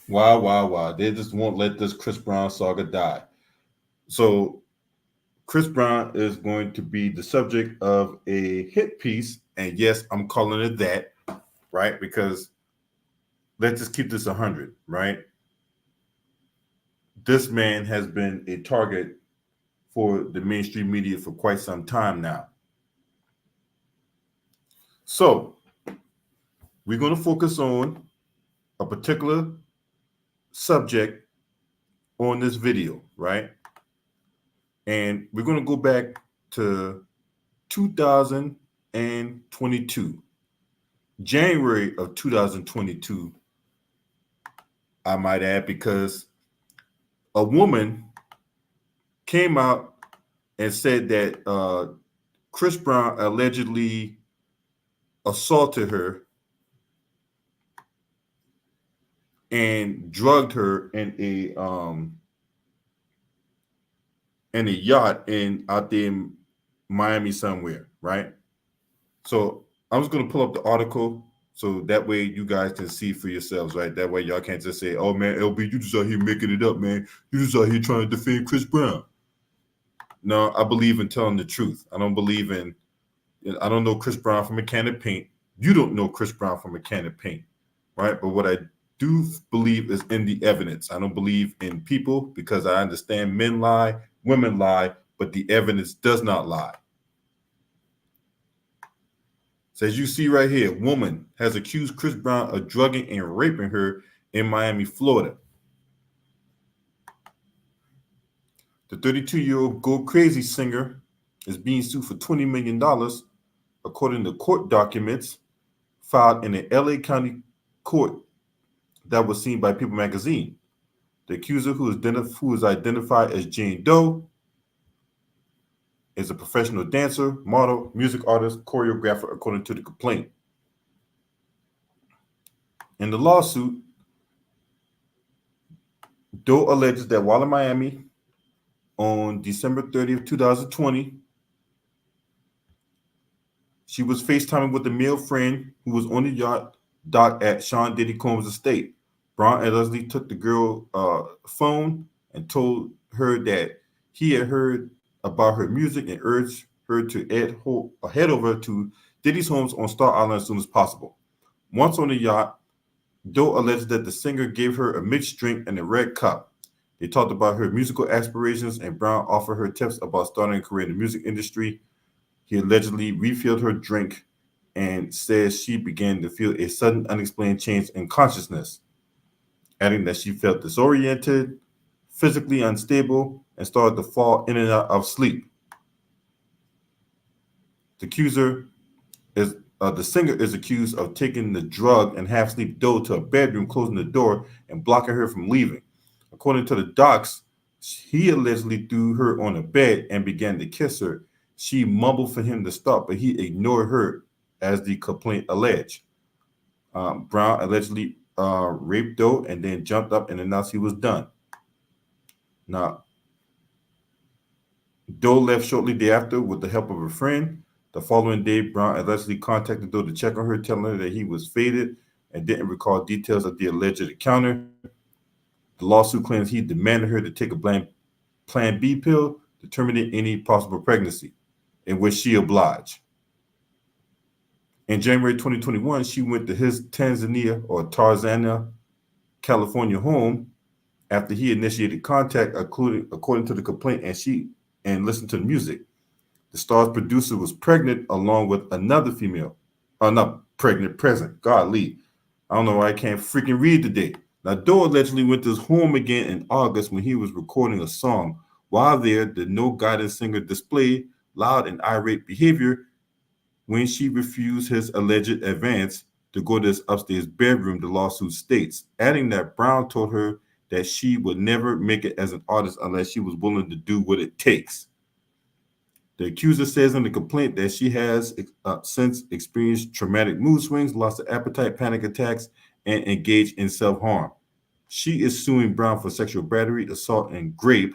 Why? They just won't let this Chris Brown saga die. So Chris Brown is going to be the subject of a hit piece, and yes, I'm calling it that, right? Because let's just keep this 100, right? This man has been a target for the mainstream media for quite some time now. So we're going to focus on a particular subject on this video, right? And we're going to go back to 2022, January of 2022, I might add, because a woman came out and said that Chris Brown allegedly assaulted her and drugged her in a yacht in out there in Miami somewhere, right? So I'm just gonna pull up the article so that way you guys can see for yourselves, right? That way y'all can't just say, "Oh man, LB, you just out here making it up, man. You just out here trying to defend Chris Brown." No, I believe in telling the truth. I don't believe in. I don't know Chris Brown from a can of paint. You don't know Chris Brown from a can of paint, right? But what I do believe is in the evidence. I don't believe in people because I understand men lie, women lie, but the evidence does not lie. So as you see right here, woman has accused Chris Brown of drugging and raping her in Miami, Florida. The 32-year-old Go Crazy singer is being sued for $20 million, according to court documents filed in the LA County court that was seen by People magazine. The accuser, who is identified as Jane Doe, is a professional dancer, model, music artist, choreographer, according to the complaint. In the lawsuit, Doe alleges that while in Miami on December 30th, 2020, she was FaceTiming with a male friend who was on the yacht dock at Sean Diddy Combs' estate. Brown and Leslie took the girl phone and told her that he had heard about her music and urged her to head over to Diddy's homes on Star Island as soon as possible. Once on the yacht, Doe alleged that the singer gave her a mixed drink and a red cup. They talked about her musical aspirations, and Brown offered her tips about starting a career in the music industry. He allegedly refilled her drink and says she began to feel a sudden unexplained change in consciousness, adding that she felt disoriented, physically unstable, and started to fall in and out of sleep. The accuser is the singer is accused of taking the drug and half-sleep Doe to a bedroom, closing the door and blocking her from leaving. According to the docs, he allegedly threw her on a bed and began to kiss her. She mumbled for him to stop, but he ignored her, as the complaint alleged. Brown allegedly raped Doe and then jumped up and announced he was done. Now, Doe left shortly thereafter with the help of a friend. The following day, Brown allegedly contacted Doe to check on her, telling her that he was faded and didn't recall details of the alleged encounter. The lawsuit claims he demanded her to take a Plan B pill to terminate any possible pregnancy, in which she obliged. In January 2021, she went to his Tarzana, California home after he initiated contact, according to the complaint, and listened to the music. The star's producer was pregnant along with another female. Not pregnant, present. Godly. I don't know why I can't freaking read today. Now, Doe allegedly went to his home again in August when he was recording a song. While there, the No Guidance singer displayed loud and irate behavior when she refused his alleged advance to go to his upstairs bedroom, the lawsuit states, adding that Brown told her that she would never make it as an artist unless she was willing to do what it takes. The accuser says in the complaint that she has since experienced traumatic mood swings, loss of appetite, panic attacks, and engaged in self-harm. She is suing Brown for sexual battery, assault, and rape,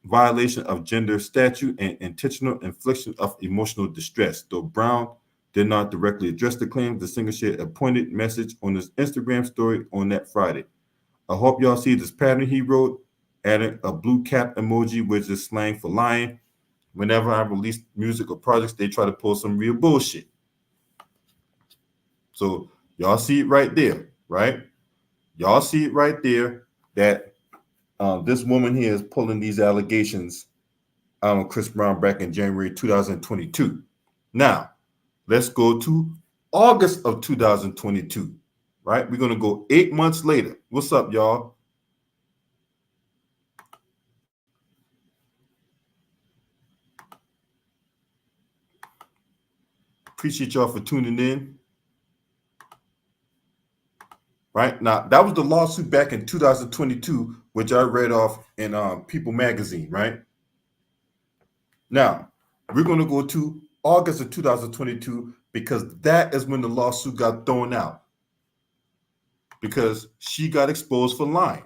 violation of gender statute, and intentional infliction of emotional distress. Though Brown did not directly address the claims. The singer shared a pointed message on his Instagram story on that Friday. I hope y'all see this pattern, he wrote, adding a blue cap emoji, which is slang for lying. Whenever I release music or projects, they try to pull some real bullshit. So y'all see it right there, right? Y'all see it right there that this woman here is pulling these allegations on Chris Brown back in January 2022. Now, let's go to August of 2022, right? We're going to go 8 months later. What's up, y'all? Appreciate y'all for tuning in. Right now, that was the lawsuit back in 2022, which I read off in People Magazine. Right now, we're going to go to August of 2022 because that is when the lawsuit got thrown out because she got exposed for lying.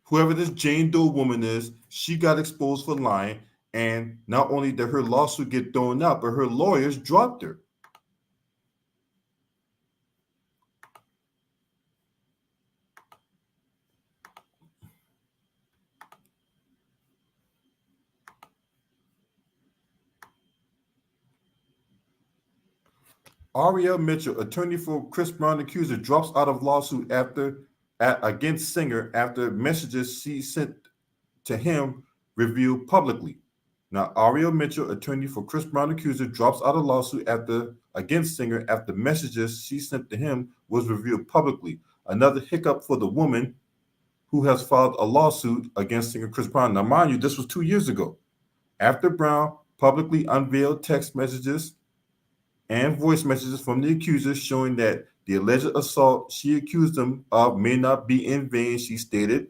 Whoever this Jane Doe woman is, she got exposed for lying, and not only did her lawsuit get thrown out, but her lawyers dropped her. Ariel Mitchell, attorney for Chris Brown accuser, drops out of lawsuit against singer after messages she sent to him revealed publicly. Now, Ariel Mitchell, attorney for Chris Brown accuser, drops out of lawsuit against singer after messages she sent to him was revealed publicly. Another hiccup for the woman who has filed a lawsuit against singer Chris Brown. Now, mind you, this was 2 years ago. After Brown publicly unveiled text messages and voice messages from the accuser showing that the alleged assault she accused him of may not be in vain, she stated.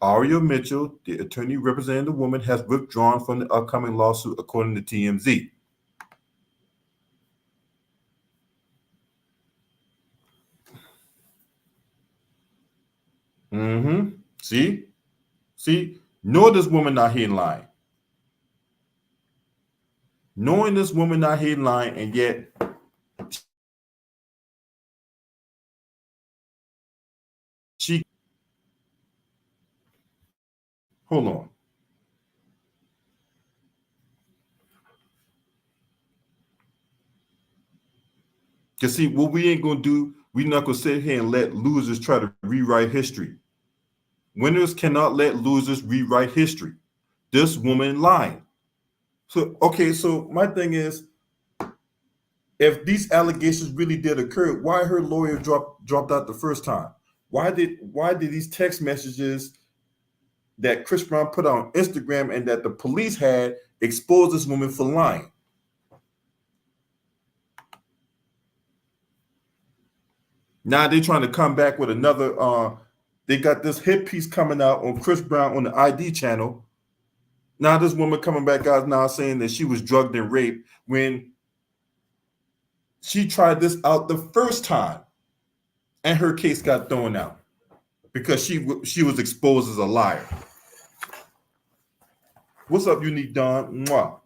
Ariel Mitchell, the attorney representing the woman, has withdrawn from the upcoming lawsuit, according to TMZ. See? Know this woman not here lying. Knowing this woman not here lying, and yet she. Hold on. Because see, what we ain't going to do, we're not going to sit here and let losers try to rewrite history. Winners cannot let losers rewrite history. This woman lying. So, okay, so my thing is, if these allegations really did occur, why her lawyer dropped out the first time? Why did these text messages that Chris Brown put on Instagram and that the police had expose this woman for lying? Now they're trying to come back with another. They got this hit piece coming out on Chris Brown on the ID channel. Now this woman coming back out now saying that she was drugged and raped when she tried this out the first time, and her case got thrown out because she was exposed as a liar. What's up, Unique Don? Mwah.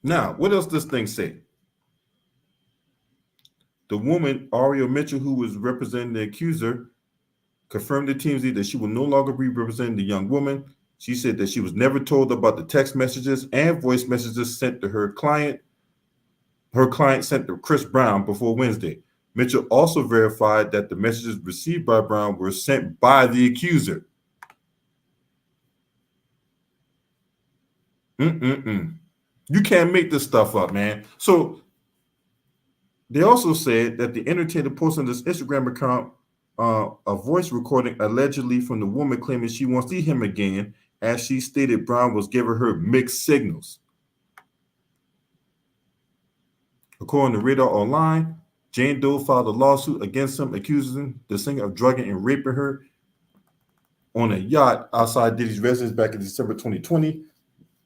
Now, what else does this thing say? The woman, Ariel Mitchell, who was representing the accuser, confirmed to TMZ that she will no longer be representing the young woman. She said that she was never told about the text messages and voice messages sent to her client. Her client sent to Chris Brown before Wednesday. Mitchell also verified that the messages received by Brown were sent by the accuser. You can't make this stuff up, man. So they also said that the entertainer posted on this Instagram account a voice recording allegedly from the woman claiming she wants to see him again, as she stated Brown was giving her mixed signals. According to Radar Online, Jane Doe filed a lawsuit against him, accusing the singer of drugging and raping her on a yacht outside Diddy's residence back in December 2020.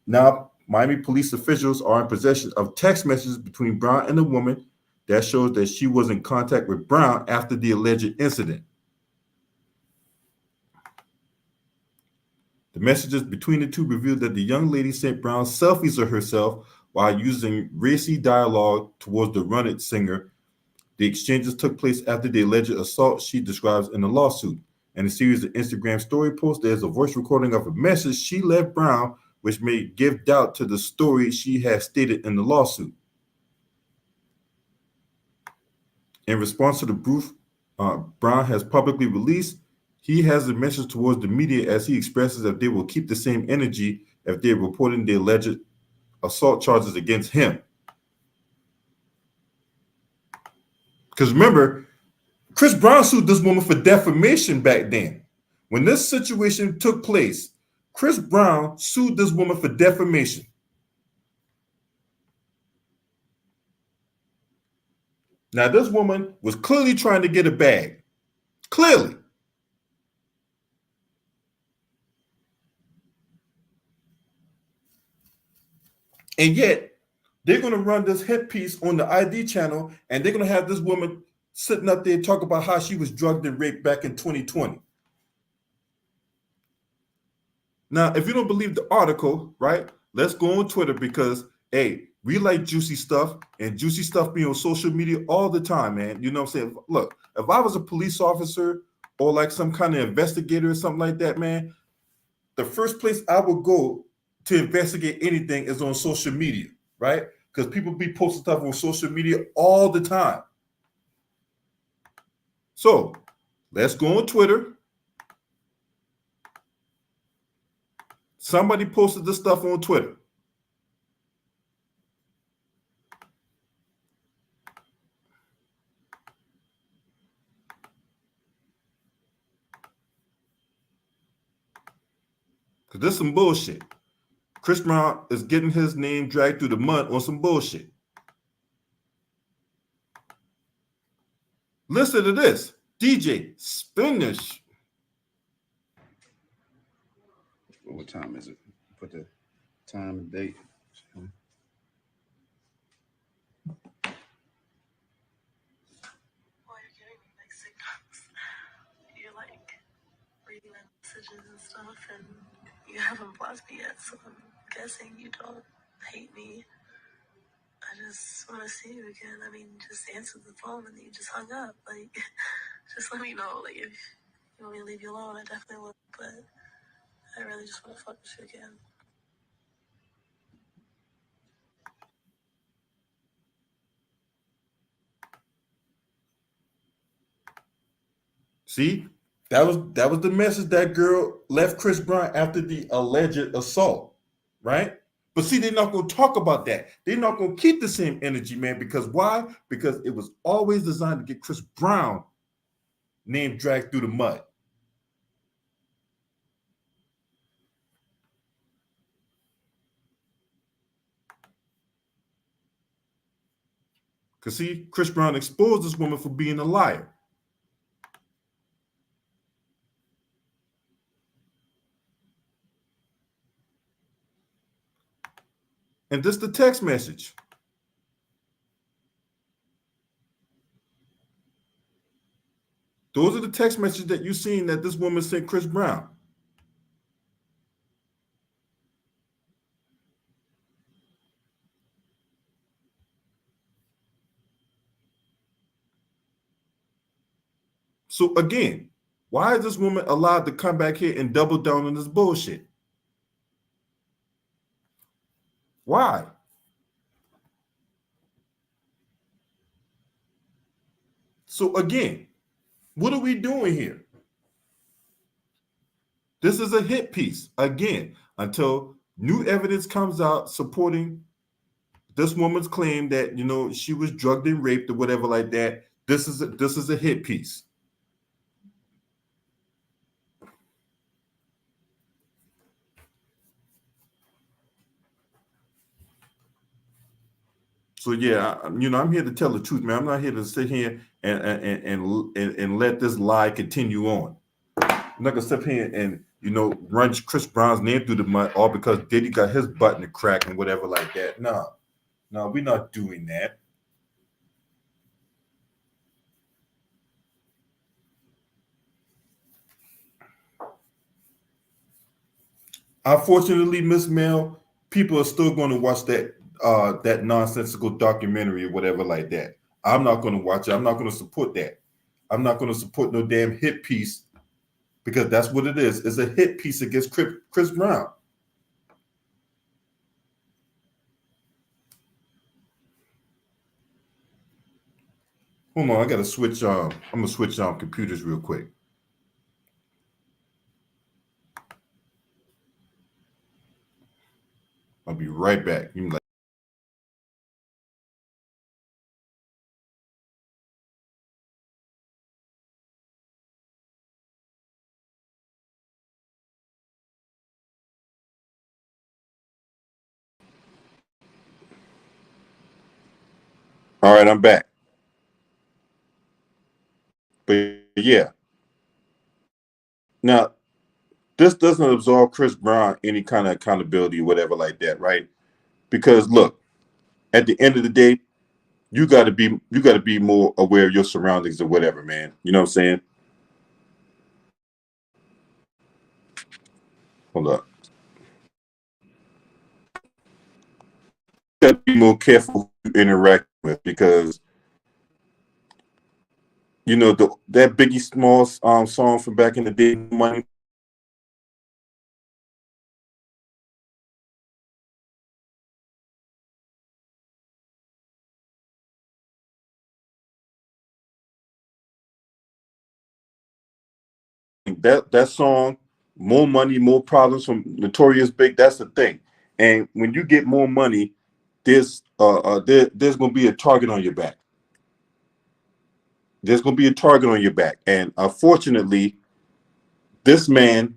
Now, Miami police officials are in possession of text messages between Brown and the woman that shows that she was in contact with Brown after the alleged incident. The messages between the two revealed that the young lady sent Brown selfies of herself while using racy dialogue towards the Run It singer. The exchanges took place after the alleged assault she describes in the lawsuit. In a series of Instagram story posts, there's a voice recording of a message she left Brown, which may give doubt to the story she has stated in the lawsuit. In response to the proof Brown has publicly released, he has a message towards the media as he expresses that they will keep the same energy if they're reporting the alleged assault charges against him. Because remember, Chris Brown sued this woman for defamation back then. When this situation took place, Chris Brown sued this woman for defamation. Now, this woman was clearly trying to get a bag. Clearly. And yet, they're going to run this hit piece on the ID channel, and they're going to have this woman sitting up there talk about how she was drugged and raped back in 2020. Now, if you don't believe the article, right, let's go on Twitter because, hey, we like juicy stuff, and juicy stuff be on social media all the time, man. You know what I'm saying? Look, if I was a police officer or like some kind of investigator or something like that, man, the first place I would go to investigate anything is on social media, right? Because people be posting stuff on social media all the time. So let's go on Twitter. Somebody posted this stuff on Twitter. Because this is some bullshit. Chris Brown is getting his name dragged through the mud on some bullshit. Listen to this. DJ, spin this. What time is it? Put the time and date. Well, you're giving me mixed signals. You're like reading my messages and stuff, and you haven't blocked me yet, so I'm guessing you don't hate me. I just want to see you again. I mean, just answer the phone and you just hung up. Like, just let me know. Like, if you want me to leave you alone, I definitely will. But I really just want to fuck with you again. See, that was the message that girl left Chris Brown after the alleged assault, right? But see, they're not going to talk about that. They're not going to keep the same energy, man. Because why? Because it was always designed to get Chris Brown name dragged through the mud. Because see, Chris Brown exposed this woman for being a liar. And this is the text message. Those are the text messages that you've seen that this woman sent Chris Brown. So again, why is this woman allowed to come back here and double down on this bullshit? Why? So again, what are we doing here? This is a hit piece, again, until new evidence comes out supporting this woman's claim that, you know, she was drugged and raped or whatever like that. This is a hit piece. So yeah, you know, I'm here to tell the truth, man. I'm not here to sit here and let this lie continue on. I'm not gonna sit here and run Chris Brown's name through the mud, all because Diddy got his butt in the crack and whatever like that. No, no, we're not doing that. Unfortunately, Miss Mel, people are still going to watch that nonsensical documentary or whatever like that. I'm not going to watch it. I'm not going to support that. I'm not going to support no damn hit piece because that's what it is. It's a hit piece against Chris Brown. Hold on, I got to switch. I'm gonna switch computers real quick. I'll be right back. You like, all right, I'm back. But yeah, now this doesn't absolve Chris Brown any kind of accountability or whatever like that, right? Because look, at the end of the day, you got to be more aware of your surroundings or whatever, man. You know what I'm saying? Hold up. You got to be more careful who you interact with because that Biggie Smalls song from back in the day, Money. That song, More Money, More Problems from Notorious Big. That's the thing. And when you get more money, there's gonna be a target on your back. There's gonna be a target on your back. And unfortunately, this man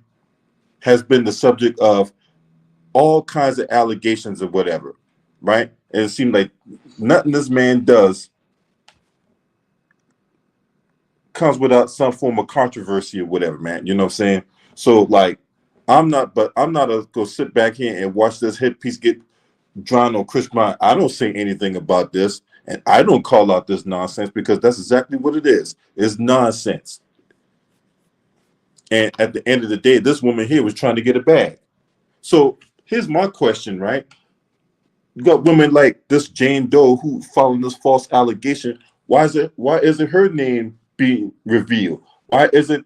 has been the subject of all kinds of allegations or whatever, right? And it seems like nothing this man does comes without some form of controversy or whatever, man. You know what I'm saying? So like, I'm not go sit back here and watch this hit piece get drawn on Chris Brown. I don't say anything about this, and I don't call out this nonsense because that's exactly what it is. It's nonsense. And at the end of the day, this woman here was trying to get a bag. So here's my question, right? You got women like this Jane Doe who following this false allegation. Why isn't her name being revealed? Why isn't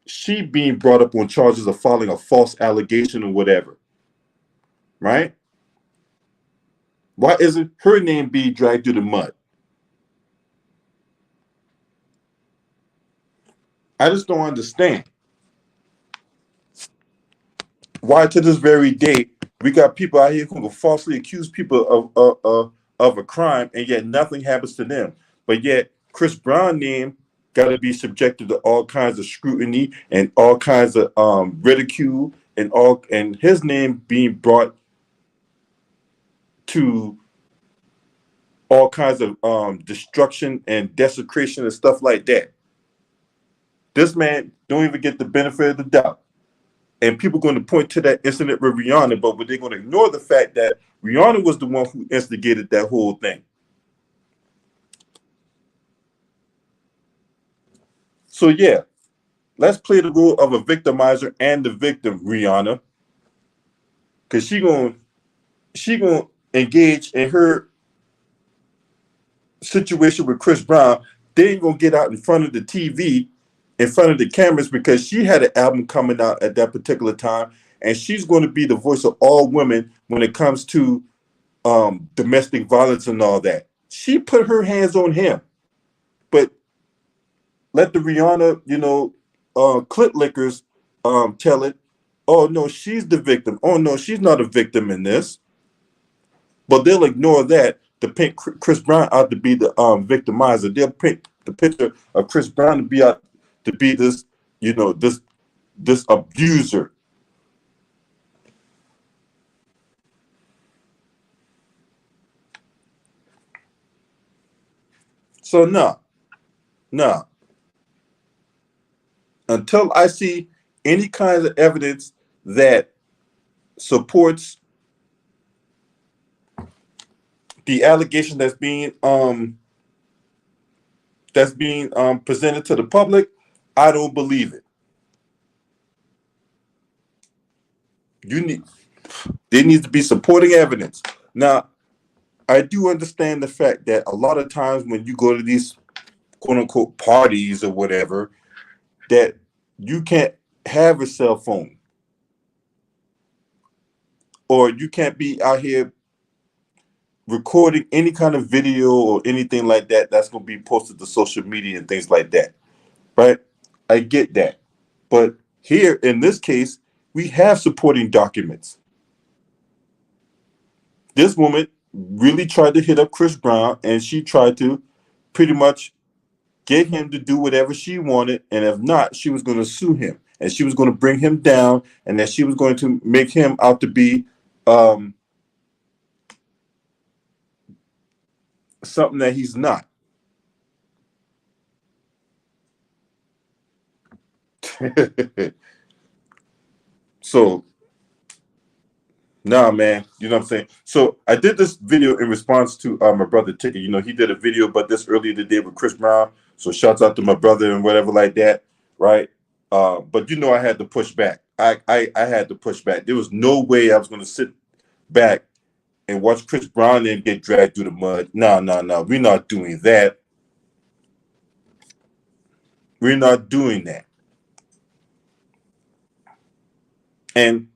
she being brought up on charges of filing a false allegation or whatever? Right? Why isn't her name being dragged through the mud? I just don't understand why to this very day we got people out here who will falsely accuse people of a crime and yet nothing happens to them. But yet Chris Brown name got to be subjected to all kinds of scrutiny and all kinds of ridicule and his name being brought to all kinds of destruction and desecration and stuff like that. This man don't even get the benefit of the doubt. And people are going to point to that incident with Rihanna, but they're going to ignore the fact that Rihanna was the one who instigated that whole thing. So yeah, let's play the role of a victimizer and the victim, Rihanna, because she gonna engage in her situation with Chris Brown. They ain't gonna get out in front of the TV, in front of the cameras, because she had an album coming out at that particular time, and she's going to be the voice of all women when it comes to domestic violence and all that. She put her hands on him, but let the Rihanna, clit lickers tell it. Oh no, she's the victim. Oh no, she's not a victim in this. But they'll ignore that to paint Chris Brown out to be the victimizer. They'll paint the picture of Chris Brown to be out to be this, this abuser. So no, until I see any kind of evidence that supports the allegation that's being presented to the public, I don't believe it. There needs to be supporting evidence. Now, I do understand the fact that a lot of times when you go to these quote unquote parties or whatever, that you can't have a cell phone, or you can't be out here recording any kind of video or anything like that that's going to be posted to social media and things like that, right? I get that. But here in this case, we have supporting documents. This woman really tried to hit up Chris Brown, and she tried to pretty much get him to do whatever she wanted, and if not, she was going to sue him, and she was going to bring him down, and that she was going to make him out to be something that he's not. So, nah, man, you know what I'm saying? So I did this video in response to my brother Ticket. You know, he did a video about this earlier today with Chris Brown. So shouts out to my brother and whatever like that, right? But you know, I had to push back. I had to push back. There was no way I was going to sit back and watch Chris Brown and get dragged through the mud. No. We're not doing that. We're not doing that. And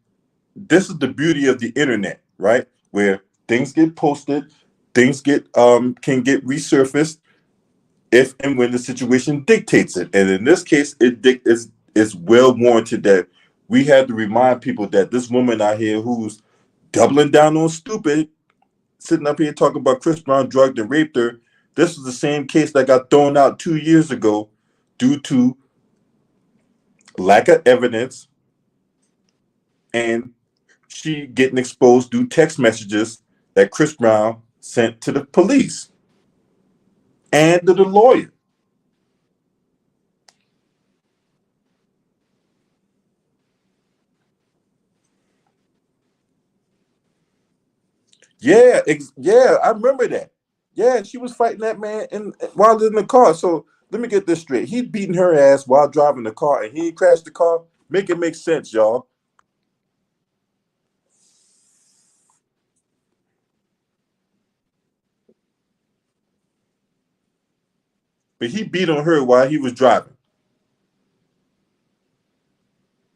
this is the beauty of the internet, right? Where things get posted, things can get resurfaced if and when the situation dictates it. And in this case, it's well warranted that we had to remind people that this woman out here who's doubling down on stupid, sitting up here talking about Chris Brown drugged and raped her. This was the same case that got thrown out 2 years ago due to lack of evidence and she getting exposed through text messages that Chris Brown sent to the police and to the lawyer. Yeah, I remember that. Yeah, she was fighting that man while in the car. So let me get this straight. He beating her ass while driving the car, and he crashed the car. Make it make sense, y'all. But he beat on her while he was driving.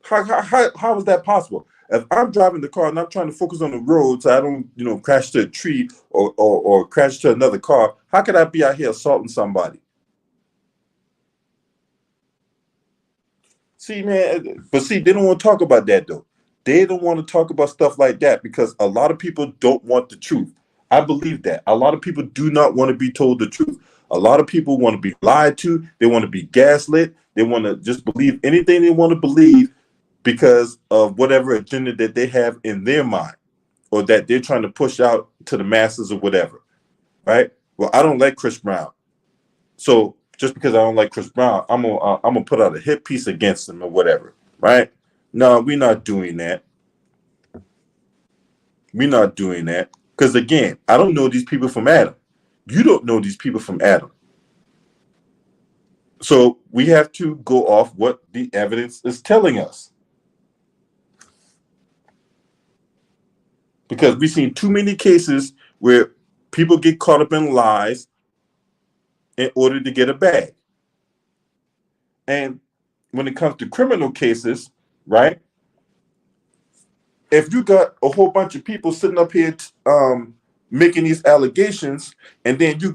How is that possible? If I'm driving the car and I'm trying to focus on the road so I don't, crash to a tree or crash to another car, how could I be out here assaulting somebody? See, man, but see, they don't want to talk about that though. They don't want to talk about stuff like that because a lot of people don't want the truth. I believe that. A lot of people do not want to be told the truth. A lot of people want to be lied to. They want to be gaslit. They want to just believe anything they want to believe because of whatever agenda that they have in their mind or that they're trying to push out to the masses or whatever, right? Well, I don't like Chris Brown. So just because I don't like Chris Brown, I'm gonna put out a hit piece against him or whatever, right? No, we're not doing that. We're not doing that. Because again, I don't know these people from Adam. You don't know these people from Adam. So we have to go off what the evidence is telling us. Because we've seen too many cases where people get caught up in lies in order to get a bag. And when it comes to criminal cases, right? If you got a whole bunch of people sitting up here making these allegations, and then you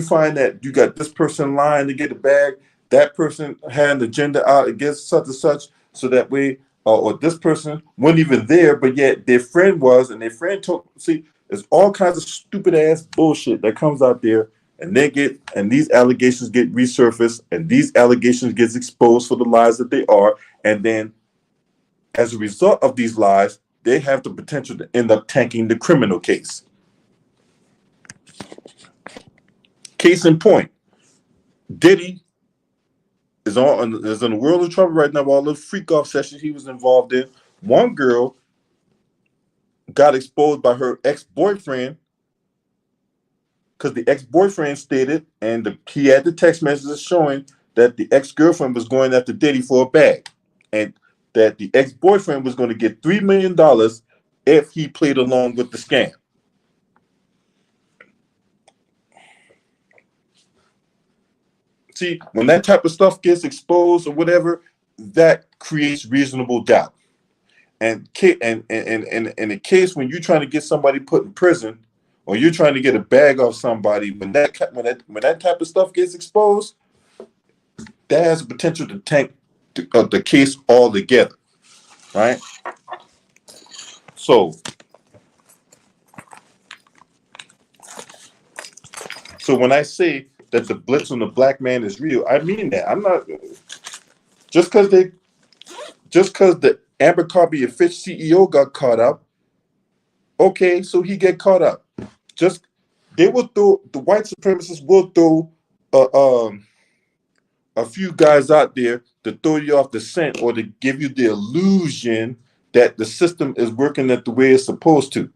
find that you got this person lying to get a bag, that person had an agenda out against such and such, so that way, or this person wasn't even there, but yet their friend was, and their friend told. See, there's all kinds of stupid ass bullshit that comes out there, and these allegations get resurfaced, and these allegations gets exposed for the lies that they are, and then as a result of these lies, they have the potential to end up tanking the criminal case. Case in point, Diddy is in the world of trouble right now. All the freak off sessions he was involved in. One girl got exposed by her ex-boyfriend because the ex-boyfriend stated, and he had the text messages showing that the ex-girlfriend was going after Diddy for a bag, and that the ex-boyfriend was going to get $3 million if he played along with the scam. See, when that type of stuff gets exposed or whatever, that creates reasonable doubt. And in a case when you're trying to get somebody put in prison, or you're trying to get a bag off somebody, when that type of stuff gets exposed, that has the potential to tank the case altogether, right? So when I say that the blitz on the black man is real, I mean that. I'm not just because the Abercrombie and Fitch CEO got caught up. Okay, so he get caught up. Just they will throw the white supremacists will throw a few guys out there to throw you off the scent or to give you the illusion that the system is working the way it's supposed to.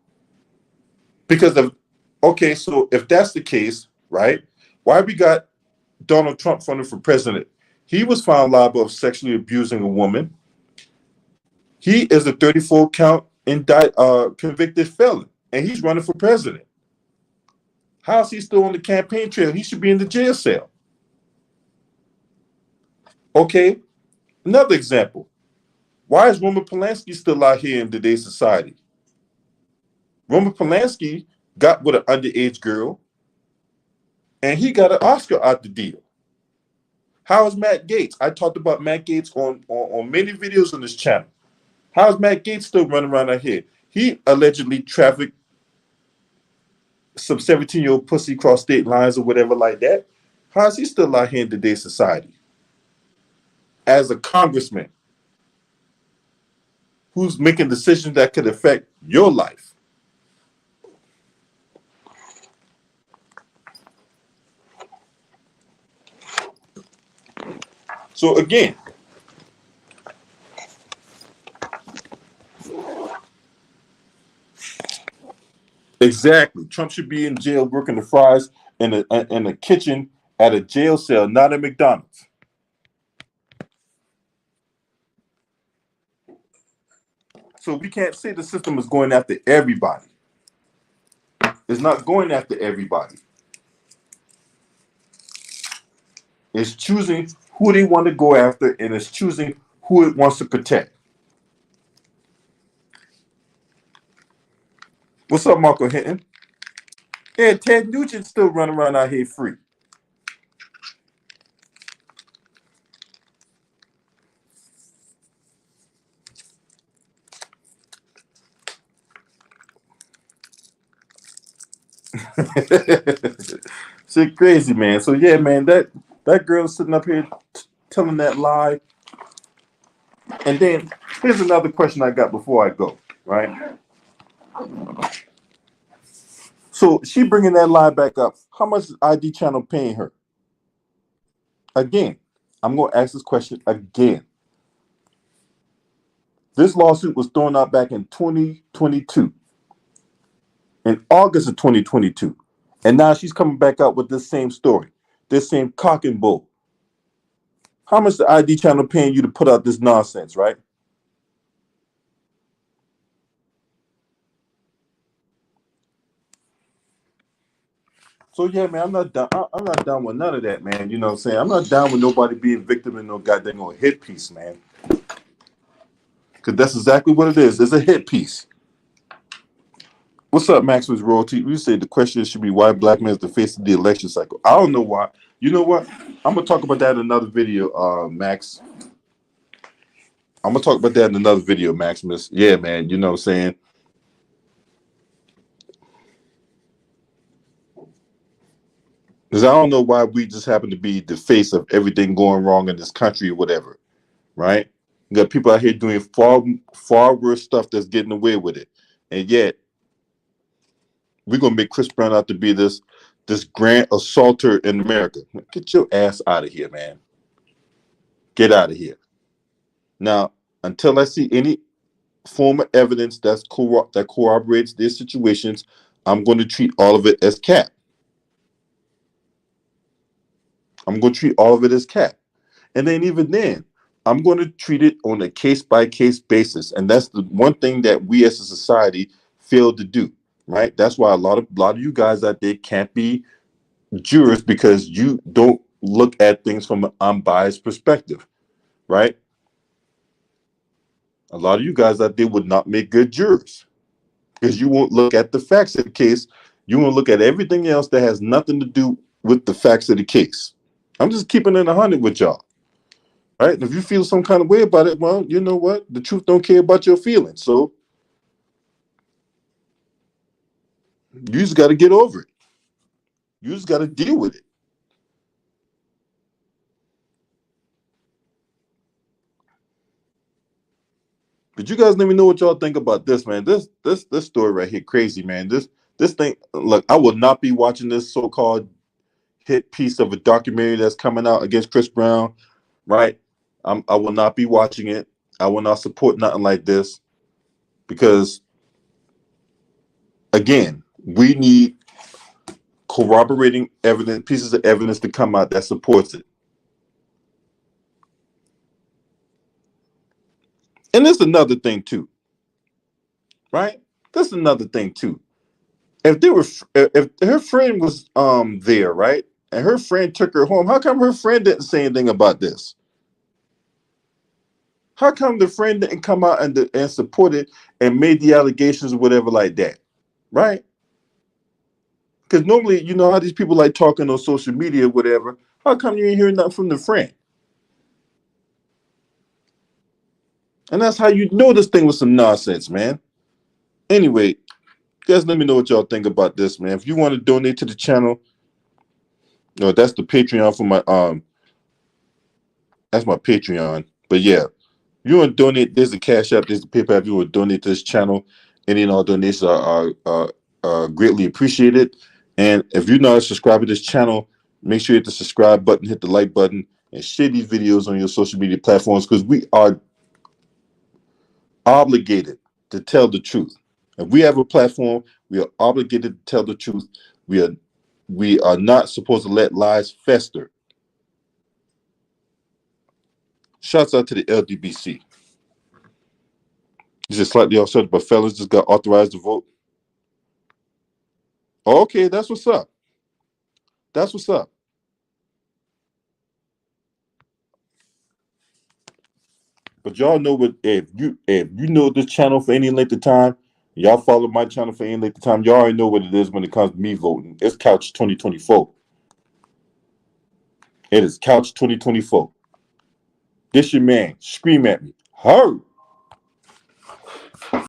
Because so if that's the case, right? Why we got Donald Trump running for president? He was found liable of sexually abusing a woman. He is a 34 count convicted felon, and he's running for president. How is he still on the campaign trail? He should be in the jail cell. Okay, another example. Why is Roman Polanski still out here in today's society? Roman Polanski got with an underage girl, and he got an Oscar out the deal. How is Matt Gaetz? I talked about Matt Gaetz on many videos on this channel. How is Matt Gaetz still running around out here? He allegedly trafficked some 17-year-old pussy across state lines or whatever like that. How is he still out here in today's society? As a congressman who's making decisions that could affect your life. So again, exactly. Trump should be in jail working the fries in a kitchen at a jail cell, not at McDonald's. So we can't say the system is going after everybody. It's not going after everybody. It's choosing who they want to go after, and it's choosing who it wants to protect. What's up, Marco Hinton? Yeah, Ted Nugent's still running around out here free. Shit crazy, man. So yeah, man, that girl sitting up here telling that lie. And then here's another question I got before I go, right? So she bringing that lie back up. How much is ID Channel paying her? Again, I'm going to ask this question again. This lawsuit was thrown out back in 2022, in August of 2022. And now she's coming back out with this same story, this same cock and bull. How much the ID Channel paying you to put out this nonsense, right? So yeah, man, I'm not down with none of that, man. You know what I'm saying? I'm not down with nobody being victim in no goddamn hit piece, man. Because that's exactly what it is. It's a hit piece. What's up, Maximus Royalty? We say the question should be why black men is the face of the election cycle. I don't know why. You know what? I'm gonna talk about that in another video, Max. I'm gonna talk about that in another video, Maximus. Yeah, man. You know what I'm saying? Because I don't know why we just happen to be the face of everything going wrong in this country or whatever, right? You got people out here doing far worse stuff that's getting away with it, and yet we're gonna make Chris Brown out to be this grand assaulter in America. Get your ass out of here, man. Get out of here. Now, until I see any form of evidence that corroborates their situations, I'm going to treat all of it as cap. I'm going to treat all of it as cap. And then even then, I'm going to treat it on a case-by-case basis. And that's the one thing that we as a society fail to do, right? That's why a lot of you guys out there can't be jurors, because you don't look at things from an unbiased perspective, right? A lot of you guys out there would not make good jurors, because you won't look at the facts of the case. You won't look at everything else that has nothing to do with the facts of the case. I'm just keeping it 100 with y'all. Right? And if you feel some kind of way about it, well, you know what? The truth don't care about your feelings. So you just got to get over it. You just got to deal with it. But you guys let me know what y'all think about this, man. This story right here, crazy, man. This thing, look, I will not be watching this so-called hit piece of a documentary that's coming out against Chris Brown, right? I will not be watching it. I will not support nothing like this, because again, we need corroborating evidence, pieces of evidence to come out that supports it. And there's another thing too, right? That's another thing too. If her friend was there, right, and her friend took her home, how come her friend didn't say anything about this? How come the friend didn't come out and support it and made the allegations or whatever like that, right? Because normally, you know how these people like talking on social media or whatever. How come you ain't hearing nothing from the friend? And that's how you know this thing was some nonsense, man. Anyway, guys, let me know what y'all think about this, man. If you want to donate to the channel, no, that's the Patreon for my that's my Patreon. But yeah, if you want to donate, there's the Cash App, there's the PayPal. If you want to donate to this channel, any and all donations are greatly appreciated. And if you're not a subscriber to this channel, make sure you hit the subscribe button, hit the like button, and share these videos on your social media platforms, because we are obligated to tell the truth. If we have a platform, we are obligated to tell the truth. We are not supposed to let lies fester. Shouts out to the LDBC. This is slightly off subject, but fellas just got authorized to vote. Okay, that's what's up. That's what's up. But y'all know what, if you know this channel for any length of time, y'all follow my channel for any length of time, y'all already know what it is when it comes to me voting. It's Couch 2024. It is Couch 2024. This your man. Scream at me. Hurry.